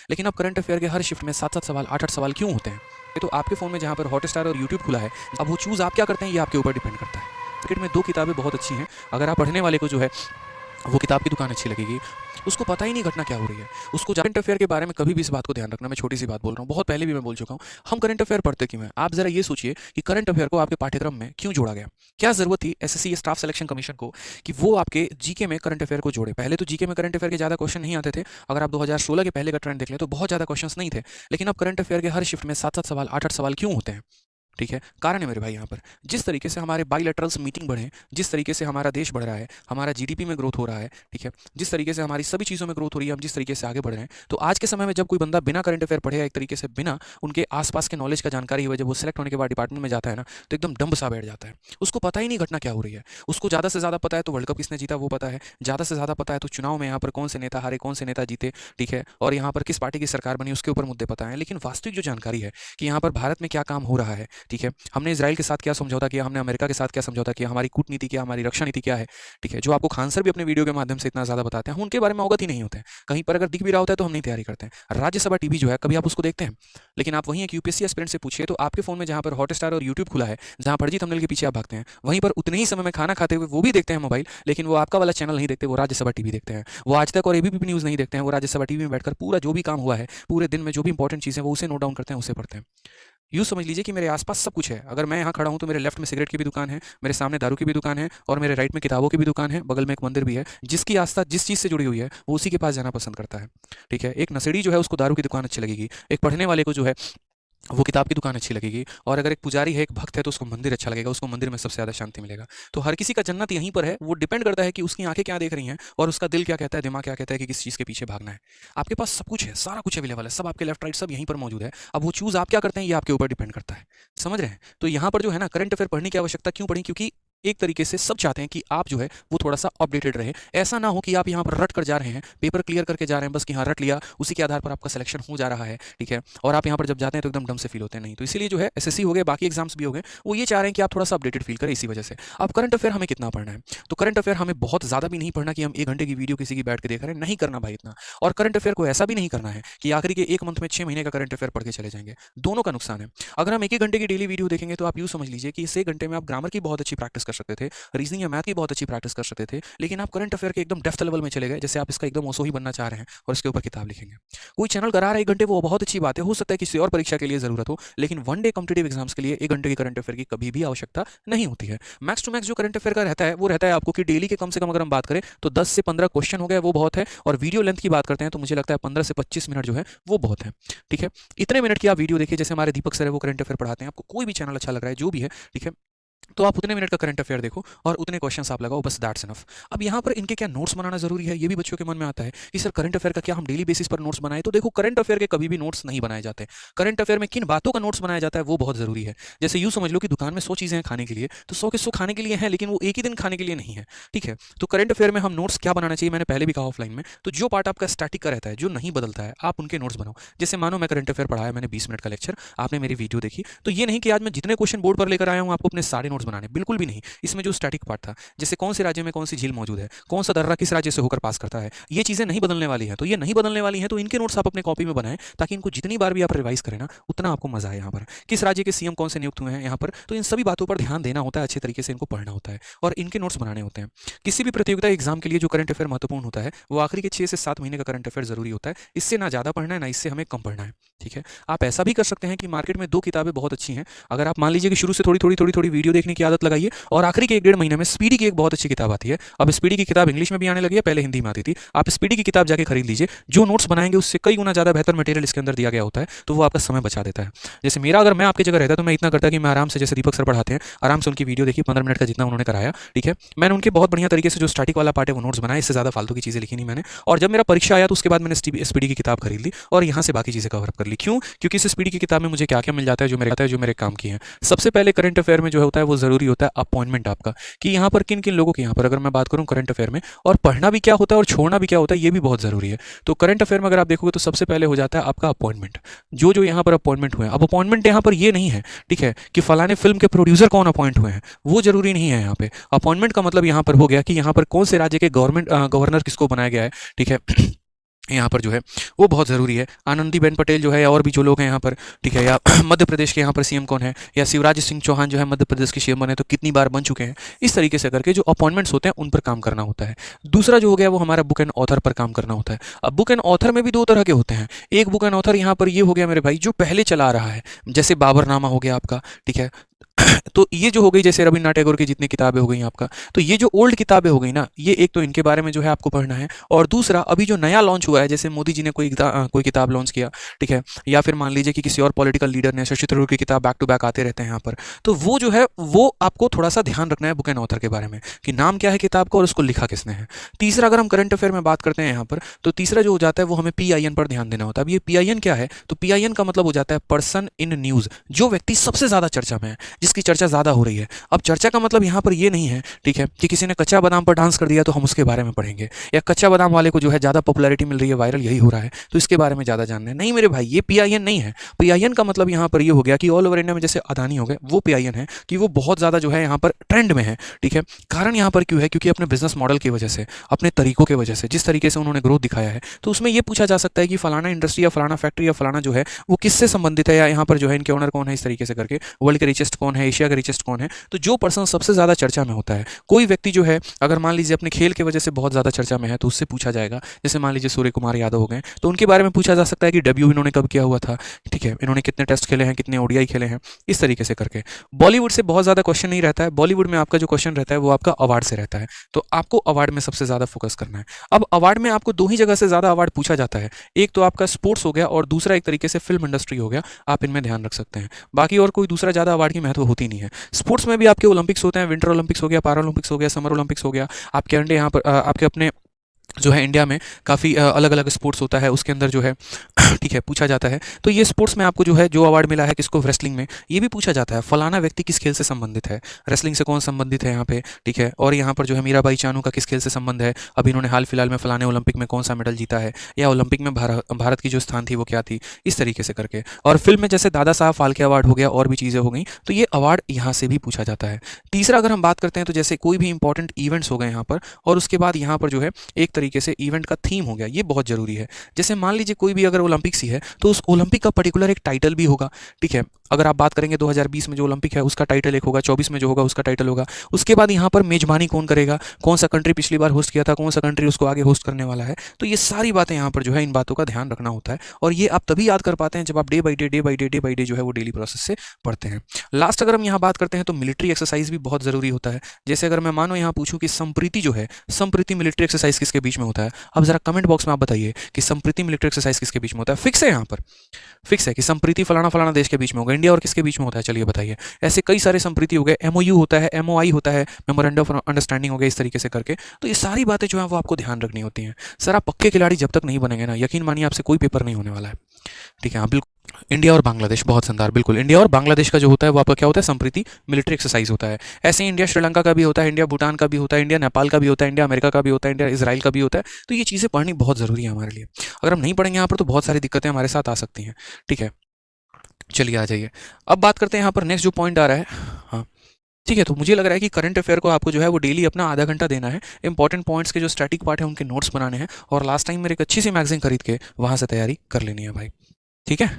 लेकिन अब current affair के हर शिफ्ट में 7-7 सवाल 8-8 सवाल क्यों होते हैं? ये तो आपके फ़ोन में जहाँ पर हॉटस्टार और यूट्यूब खुला है, अब वो चूज़ आप क्या करते हैं ये आपके ऊपर डिपेंड करता है। मार्केट में 2 किताबें बहुत अच्छी हैं, अगर आप पढ़ने वाले को जो है वो किताब की दुकान अच्छी लगेगी, उसको पता ही नहीं घटना क्या हो रही है। उसको करंट अफेयर के बारे में कभी भी इस बात को ध्यान रखना, मैं छोटी सी बात बोल रहा हूँ, बहुत पहले भी मैं बोल चुका हूँ, हम करंट अफेयर पढ़ते क्यों हैं? आप ज़रा ये सोचिए कि करंट अफेयर को आपके पाठ्यक्रम में क्यों जोड़ा गया? क्या ज़रूरत थी एसएससी स्टाफ सिलेक्शन कमीशन को कि वो आपके जीके में करंट अफेयर को जोड़े? पहले तो जीके में करंट अफेयर के ज़्यादा क्वेश्चन नहीं आते थे। अगर आप 2016 के पहले का ट्रेंड देख लें तो बहुत ज़्यादा क्वेश्चंस नहीं थे। लेकिन अब करंट अफेयर के हर शिफ्ट में 7-7 सवाल 8-8 सवाल क्यों होते हैं? ठीक है, कारण है मेरे भाई यहाँ पर। जिस तरीके से हमारे बाइलैटरल्स मीटिंग बढ़े, जिस तरीके से हमारा देश बढ़ रहा है, हमारा जीडीपी में ग्रोथ हो रहा है, ठीक है, जिस तरीके से हमारी सभी चीज़ों में ग्रोथ हो रही है, हम जिस तरीके से आगे बढ़ रहे हैं, तो आज के समय में जब कोई बंदा बिना करंट अफेयर पढ़े, एक तरीके से बिना उनके आसपास के नॉलेज का जानकारी हुए, जब वो सेलेक्ट होने के बाद डिपार्टमेंट में जाता है ना, तो एकदम डंब सा बैठ जाता है। उसको पता ही नहीं घटना क्या हो रही है। उसको ज़्यादा से ज़्यादा पता है तो वर्ल्ड कप किसने जीता वो पता है, ज़्यादा से ज़्यादा पता है तो चुनाव में यहाँ पर कौन से नेता हारे, कौन से नेता जीते, ठीक है, और यहाँ पर किस पार्टी की सरकार बनी उसके ऊपर मुद्दे पता है। लेकिन वास्तविक जो जानकारी है कि यहाँ पर भारत में क्या काम हो रहा है, ठीक है, हमने इजराइल के साथ क्या समझौता किया, हमने अमेरिका के साथ क्या समझौता किया, हमारी कूटनीति क्या, हमारी रक्षा नीति क्या है, ठीक है, जो आपको खान सर भी अपने वीडियो के माध्यम से इतना ज़्यादा बताते हैं, हम उनके बारे में अवगत ही नहीं होते हैं। कहीं पर अगर दिख भी रहा होता है तो हम नहीं तैयारी करते हैं। राज्यसभा टीवी जो है कभी आप उसको देखते हैं? लेकिन आप वहीं एक यूपीएससी एस्पिरेंट से पूछिए तो आपके फोन में जहाँ पर हॉटस्टार और यूट्यूब खुला है, जहाँ फर्जी थंबनेल के पीछे आप भागते हैं, वहीं पर उतने ही समय में खाना खाते हुए वो भी देखते हैं मोबाइल, लेकिन वो आपका वाला चैनल नहीं देखते, वो राज्यसभा टीवी देखते हैं। वो आज तक और एबीपी न्यूज़ नहीं देखते हैं, वो राज्यसभा टीवी में बैठकर पूरा जो भी काम हुआ है, पूरे दिन में जो भी इंपॉर्टेंट चीज़ें वो उसे नोट डाउन करते हैं, उसे पढ़ते हैं। यूँ समझ लीजिए कि मेरे आसपास सब कुछ है। अगर मैं यहाँ खड़ा हूँ तो मेरे लेफ्ट में सिगरेट की भी दुकान है, मेरे सामने दारू की भी दुकान है और मेरे राइट में किताबों की भी दुकान है, बगल में एक मंदिर भी है। जिसकी आस्था जिस चीज़ से जुड़ी हुई है वो उसी के पास जाना पसंद करता है, ठीक है। एक नशेड़ी जो है उसको दारू की दुकान अच्छी लगेगी, एक पढ़ने वाले को जो है वो किताब की दुकान अच्छी लगेगी, और अगर एक पुजारी है, एक भक्त है, तो उसको मंदिर अच्छा लगेगा, उसको मंदिर में सबसे ज़्यादा शांति मिलेगा। तो हर किसी का जन्नत यहीं पर है, वो डिपेंड करता है कि उसकी आंखें क्या देख रही हैं और उसका दिल क्या कहता है, दिमाग क्या कहता है कि किस चीज़ के पीछे भागना है। आपके पास सब कुछ है, सारा कुछ अवेलेबल है, सब आपके लेफ्ट राइट सब यहीं पर मौजूद है। अब वो चूज़ आप क्या करते हैं ये आपके ऊपर डिपेंड करता है। समझ रहे हैं? तो यहाँ पर जो है ना, करंट अफेयर पढ़ने की आवश्यकता क्यों पड़ी? क्योंकि एक तरीके से सब चाहते हैं कि आप जो है वो थोड़ा-सा अपडेटेड रहे। ऐसा ना हो कि आप यहाँ पर रट कर जा रहे हैं, पेपर क्लियर करके जा रहे हैं बस कि हाँ रट लिया, उसी के आधार पर आपका सिलेक्शन हो जा रहा है, ठीक है? और आप यहाँ पर जब जाते हैं तो एकदम डम से फील होते हैं, नहीं। तो इसीलिए जो है एसएससी हो गए, बाकी एग्जाम्स भी हो गए, वो ये चाह रहे हैं कि आप थोड़ा-सा अपडेटेड फील करें इसी वजह से। अब करंट अफेयर हमें कितना पढ़ना है? तो करंट अफेयर हमें बहुत ज़्यादा भी नहीं पढ़ना कि हम 1 घंटे की वीडियो किसी की बैठ के देख रहे हैं, नहीं करना भाई इतना। और करंट अफेयर को ऐसा भी नहीं करना है कि आखिरी के 1 मंथ में 6 महीने का करंट अफेयर पढ़ के चले जाएँगे, दोनों का नुकसान है। अगर हम 1-1 घंटे की डेली वीडियो देखेंगे तो आप यूँ समझ लीजिए कि इस 1 घंटे में आप ग्रामर की बहुत अच्छी प्रैक्टिस कर सकते थे, रीजनिंग या मैथ की बहुत अच्छी प्रैक्टिस कर सकते थे, लेकिन आप करंट अफेयर के एकदम डेप्थ लेवल में चले गए, जैसे आप इसका एकदम ओसो ही बनना चाह रहे हैं और इसके ऊपर किताब लिखेंगे। कोई चैनल करा रहा है 1 घंटे, वो बहुत अच्छी बात है, हो सकता है किसी और परीक्षा के लिए ज़रूरत हो, लेकिन वन डे कॉम्पिटिटिव एग्जाम्स के लिए 1 घंटे की करंट अफेयर की कभी भी आवश्यकता नहीं होती है। मैक्स टू मैक्स जो करंट अफेयर का रहता है वो रहता है आपको कि डेली के कम से कम अगर हम बात करें तो 10 से 15 क्वेश्चन हो गए वो बहुत है, और वीडियो लेंथ की बात करते हैं तो मुझे लगता है 15 से 25 मिनट जो है वो बहुत है, ठीक है। इतने मिनट की आप वीडियो देखिए, जैसे हमारे दीपक सर है वो करंट अफेयर पढ़ाते हैं, आपको कोई भी चैनल अच्छा लग रहा है जो भी है, ठीक है, तो आप उतने मिनट का करंट अफेयर देखो और उतने क्वेश्चंस आप लगाओ, बस दैट्स इनफ। अब यहाँ पर इनके क्या नोट्स बनाना जरूरी है, ये भी बच्चों के मन में आता है कि सर करंट अफेयर का क्या हम डेली बेसिस पर नोट्स बनाए? तो देखो, करंट अफेयर के कभी भी नोट्स नहीं बनाए जाते। करंट अफेयर में किन बातों का नोट्स बनाया जाता है वो बहुत जरूरी है। जैसे यूँ समझ लो कि दुकान में 100 चीज़ें हैं खाने के लिए, तो 100 के 100 खाने के लिए हैं, लेकिन वो एक ही दिन खाने के लिए नहीं है, ठीक है। तो करंट अफेयर में हम नोट्स क्या बनाना चाहिए, मैंने पहले भी कहा ऑफलाइन में, तो जो पार्ट आपका स्टैटिक का रहता है, जो नहीं बदलता है, आप उनके नोट्स बनाओ। जैसे मानो मैं करंट अफेयर पढ़ाया, मैंने 20 मिनट का लेक्चर, आपने मेरी वीडियो देखी, तो ये नहीं कि आज मैं जितने क्वेश्चन बोर्ड पर लेकर आया हूँ आपको अपने सारे नोट्स बनाने, बिल्कुल भी नहीं। इसमें जो स्टैटिक पार्ट था, जैसे कौन से राज्य में कौन सी झील मौजूद है, कौन सा दर्रा किस राज्य से होकर पास करता है, ये चीज़ें नहीं बदलने वाली हैं। तो ये नहीं बदलने वाली हैं, तो इनके नोट्स आप अपने कॉपी में बनाएं, ताकि इनको जितनी बार भी आप रिवाइज करें ना, उतना आपको मजा आए। यहाँ पर किस राज्य के सीएम कौन से नियुक्त हुए हैं यहाँ पर, तो इन सभी बातों पर ध्यान देना होता है, अच्छे तरीके से इनको पढ़ना होता है और इनके नोट्स बनाने होते हैं। किसी भी प्रतियोगिता एग्जाम के लिए जो करंट अफेयर महत्वपूर्ण होता है वो आखिरी के 6 से 7 महीने का करंट अफेयर जरूरी होता है। इससे ना ज़्यादा पढ़ना है, ना इससे हमें कम पढ़ना है, ठीक है। आप ऐसा भी कर सकते हैं कि मार्केट में 2 किताबें बहुत अच्छी हैं, अगर आप मान लीजिए कि शुरू से थोड़ी वीडियो देखने की आदत लगाइए और आखिरी के 1-1.5 महीने में स्पीडी की एक बहुत अच्छी किताब आती है। अब स्पीडी की किताब इंग्लिश में भी आने लगी है, पहले हिंदी में आती थी। आप स्पीडी की किताब जाके खरीद लीजिए, जो नोट्स बनाएंगे उससे कई गुना ज़्यादा बेहतर मटेरियल इसके अंदर दिया गया होता है, तो वो आपका समय बचा देता है। जैसे मेरा, अगर मैं आपकी जगह रहता तो मैं इतना करता कि मैं आराम से, जैसे दीपक सर पढ़ाते हैं, आराम से उनकी वीडियो देखी 15 मिनट का जितना उन्होंने कराया, ठीक है। मैंने उनके बहुत बढ़िया तरीके से जो स्टैटिक वाला पार्ट है वो नोट्स बनाए, इससे ज़्यादा फालतू की चीज़ें लिखी नहीं मैंने। और जब मेरा परीक्षा आया तो उसके बाद मैंने स्पीडी की किताब खरीद ली और यहाँ से बाकी चीज़ें कवर अप कर ली। क्यों? क्योंकि इस स्पीडी की किताब में मुझे क्या क्या मिल जाता है जो मेरे काम की है। सबसे पहले करंट अफेयर में जो होता है वो जरूरी होता है अपॉइंटमेंट आपका, कि यहाँ पर किन किन लोगों के, यहाँ पर अगर मैं बात करूँ करंट अफेयर में, और पढ़ना भी क्या होता है और छोड़ना भी क्या होता है, ये भी बहुत जरूरी है। तो करंट अफेयर में अगर आप देखोगे तो सबसे पहले हो जाता है आपका अपॉइंटमेंट, जो यहाँ पर अपॉइंटमेंट हुए हैं। अब अपॉइंटमेंट यहाँ पर ये नहीं है, ठीक है, कि फलाने फिल्म के प्रोड्यूसर कौन अपॉइंट हुए हैं, वो जरूरी नहीं है। यहाँ पे अपॉइंटमेंट का मतलब यहाँ पर हो गया कि यहाँ पर कौन से राज्य के गवर्नर किसको बनाया गया है, ठीक है। यहाँ पर जो है वो बहुत ज़रूरी है। आनंदीबेन पटेल जो है और भी जो लोग हैं यहाँ पर, ठीक है, या मध्य प्रदेश के यहाँ पर सीएम कौन है, या शिवराज सिंह चौहान जो है मध्य प्रदेश के सीएम बने तो कितनी बार बन चुके हैं, इस तरीके से करके जो अपॉइंटमेंट्स होते हैं उन पर काम करना होता है। दूसरा जो हो गया वो हमारा बुक एंड ऑथर पर काम करना होता है। अब बुक एंड ऑथर में भी दो तरह के होते हैं। एक बुक एंड ऑथर यहाँ पर ये हो गया मेरे भाई जो पहले चला रहा है, जैसे बाबरनामा हो गया आपका, ठीक है। तो ये जो हो गई जैसे रविन्द्रनाथ टैगोर की जितनी किताबें हो गई आपका, तो ये जो ओल्ड किताबें हो गई ना, ये एक तो इनके बारे में जो है आपको पढ़ना है, और दूसरा अभी जो नया लॉन्च हुआ है, जैसे मोदी जी ने कोई किताब लॉन्च किया, ठीक है, या फिर मान लीजिए कि किसी और पॉलिटिकल लीडर ने, शशि थरूर की किताब बैक टू बैक आते रहते हैं यहाँ पर, तो वो जो है वो आपको थोड़ा सा ध्यान रखना है बुक एंड ऑथर के बारे में कि नाम क्या है किताब का और उसको लिखा किसने है। तीसरा अगर हम करंट अफेयर में बात करते हैं यहाँ पर, तो तीसरा जो हो जाता है वो हमें PIN पर ध्यान देना होता है। अब ये PIN क्या है, तो PIN का मतलब हो जाता है पर्सन इन न्यूज़, जो व्यक्ति सबसे ज़्यादा चर्चा में है, जिसकी चर्चा ज़्यादा हो रही है। अब चर्चा का मतलब यहाँ पर ये नहीं है, ठीक है, कि किसी ने कच्चा बादाम पर डांस कर दिया तो हम उसके बारे में पढ़ेंगे, या कच्चा बादाम वाले को जो है ज़्यादा पॉपुलैरिटी मिल रही है, वायरल यही हो रहा है तो इसके बारे में ज़्यादा जानना है। नहीं मेरे भाई, ये PIN नहीं है। PIN का मतलब यहाँ पर ये हो गया कि ऑल ओवर इंडिया में जैसे अदानी हो गए, वो PIN है कि वो बहुत ज़्यादा जो है यहाँ पर ट्रेंड में है, ठीक है। कारण यहाँ पर क्यों है, क्योंकि अपने बिजनेस मॉडल की वजह से, अपने तरीकों की वजह से, जिस तरीके से उन्होंने ग्रोथ दिखाया है, तो उसमें ये पूछा जा सकता है कि फलाना इंडस्ट्री या फलाना फैक्ट्री या फलाना जो है वो किससे संबंधित है, या यहाँ पर जो है इनके ओनर कौन है, इस तरीके से करके वर्ल्ड के रिचेस्ट कौन है, एशिया का रिचेस्ट कौन है। तो जो पर्सन सबसे ज़्यादा चर्चा में होता है, कोई व्यक्ति जो है अगर मान लीजिए अपने खेल की वजह से बहुत ज़्यादा चर्चा में है तो उससे पूछा जाएगा। जैसे मान लीजिए सूर्य कुमार यादव हो गए, तो उनके बारे में पूछा जा सकता है कि डेब्यू इन्होंने कब किया हुआ था, ठीक है, इन्होंने कितने टेस्ट खेले हैं, कितने ODI खेले हैं, इस तरीके से करके। बॉलीवुड से बहुत ज़्यादा क्वेश्चन नहीं रहता है। बॉलीवुड में आपका जो क्वेश्चन रहता है वो आपका अवार्ड से रहता है, तो आपको अवार्ड में सबसे ज़्यादा फोकस करना है। अब अवार्ड में आपको दो ही जगह से ज़्यादा अवार्ड पूछा जाता है, एक तो आपका स्पोर्ट्स हो गया और दूसरा एक तरीके से फिल्म इंडस्ट्री हो गया। आप इनमें ध्यान रख सकते हैं, बाकी और कोई दूसरा ज़्यादा अवार्ड की महत्व होती नहीं है। स्पोर्ट्स में भी आपके ओलंपिक्स होते हैं, विंटर ओलंपिक्स हो गया, पैरा ओलंपिक्स हो गया, समर ओलंपिक्स हो गया, आपके अंडे यहाँ पर आपके अपने जो है इंडिया में काफ़ी अलग अलग स्पोर्ट्स होता है, उसके अंदर जो है ठीक है पूछा जाता है। तो ये स्पोर्ट्स में आपको जो है जो अवार्ड मिला है किसको, रेसलिंग में, ये भी पूछा जाता है फलाना व्यक्ति किस खेल से संबंधित है, रेसलिंग से कौन संबंधित है यहाँ पे, ठीक है। और यहाँ पर जो है मीराबाई चानू का किस खेल से संबंध है, अब इन्होंने हाल फिलहाल में फलाने ओलंपिक में कौन सा मेडल जीता है, या ओलंपिक में भारत की जो स्थान थी वो क्या थी, इस तरीके से करके। और फिल्म में जैसे दादा साहब फाल्के अवार्ड हो गया और भी चीज़ें हो गई, तो ये अवार्ड यहाँ से भी पूछा जाता है। तीसरा अगर हम बात करते हैं तो जैसे कोई भी इंपॉर्टेंट इवेंट्स हो गए यहाँ पर, और उसके बाद यहाँ पर जो है एक तरीके से इवेंट का थीम हो गया, ये बहुत ज़रूरी है। जैसे मान लीजिए कोई भी अगर ओलंपिक्स ही है तो उस ओलंपिक का पर्टिकुलर एक टाइटल भी होगा, ठीक है। अगर आप बात करेंगे 2020 में जो ओलंपिक है उसका टाइटल एक होगा, 24 में जो होगा उसका टाइटल होगा। उसके बाद यहाँ पर मेजबानी कौन करेगा, कौन सा कंट्री पिछली बार होस्ट किया था, कौन सा कंट्री उसको आगे होस्ट करने वाला है, तो ये सारी बातें यहाँ पर जो है इन बातों का ध्यान रखना होता है। और ये आप तभी याद कर पाते हैं जब आप डे बाई डे जो है वो डेली प्रोसेस से पढ़ते हैं। लास्ट अगर हम यहाँ बात करते हैं तो मिलिट्री एक्सरसाइज भी बहुत ज़रूरी होता है। जैसे अगर मैं मानो यहाँ पूछूं कि संप्रीति जो है, संप्रीति मिलिट्री एक्सरसाइज किसके बीच में होता है, अब जरा कमेंट बॉक्स में आप बताइए कि संप्रीति मिलिट्री एक्सरसाइज किसके बीच में होता है। फिक्स है यहाँ पर, फिक्स है कि संप्रीति फलाना फलाना देश के बीच में होगा, इंडिया और किसके बीच में होता है, चलिए बताइए। ऐसे कई सारे संप्रीति हो गए, MOU होता है, MOI होता है, मेमोरेंडम ऑफ अंडरस्टैंडिंग हो गया, इस तरीके से करके। तो ये सारी बातें जो है वो आपको ध्यान रखनी होती हैं। सर आप पक्के खिलाड़ी जब तक नहीं बनेंगे ना, यकीन मानिए आपसे कोई पेपर नहीं होने वाला है, ठीक है। हाँ बिल्कुल, इंडिया और बांग्लादेश, बहुत शानदार, बिल्कुल इंडिया और बांग्लादेश का जो होता है वो आपका क्या होता है, संप्रीति मिलिट्री एक्सरसाइज होता है। ऐसे ही इंडिया श्रीलंका का भी होता है, इंडिया भूटान का भी होता है, इंडिया नेपाल का भी होता है, इंडिया अमेरिका का भी होता है, इंडिया इजराइल का भी होता है। तो ये चीज़ें पढ़नी बहुत ज़रूरी है हमारे लिए। अगर हम नहीं पढ़ेंगे यहाँ पर तो बहुत सारी दिक्कतें हमारे साथ आ सकती हैं, ठीक है। चलिए आ जाइए, अब बात करते हैं यहाँ पर नेक्स्ट जो पॉइंट आ रहा है। हाँ ठीक है, तो मुझे लग रहा है कि करंट अफेयर को आपको जो है वो डेली अपना आधा घंटा देना है। इंपॉर्टेंट पॉइंट्स के जो स्टैटिक पार्ट है उनके नोट्स बनाने हैं, और लास्ट टाइम मेरे एक अच्छी सी मैगजीन खरीद के वहाँ से तैयारी कर लेनी है भाई, ठीक है।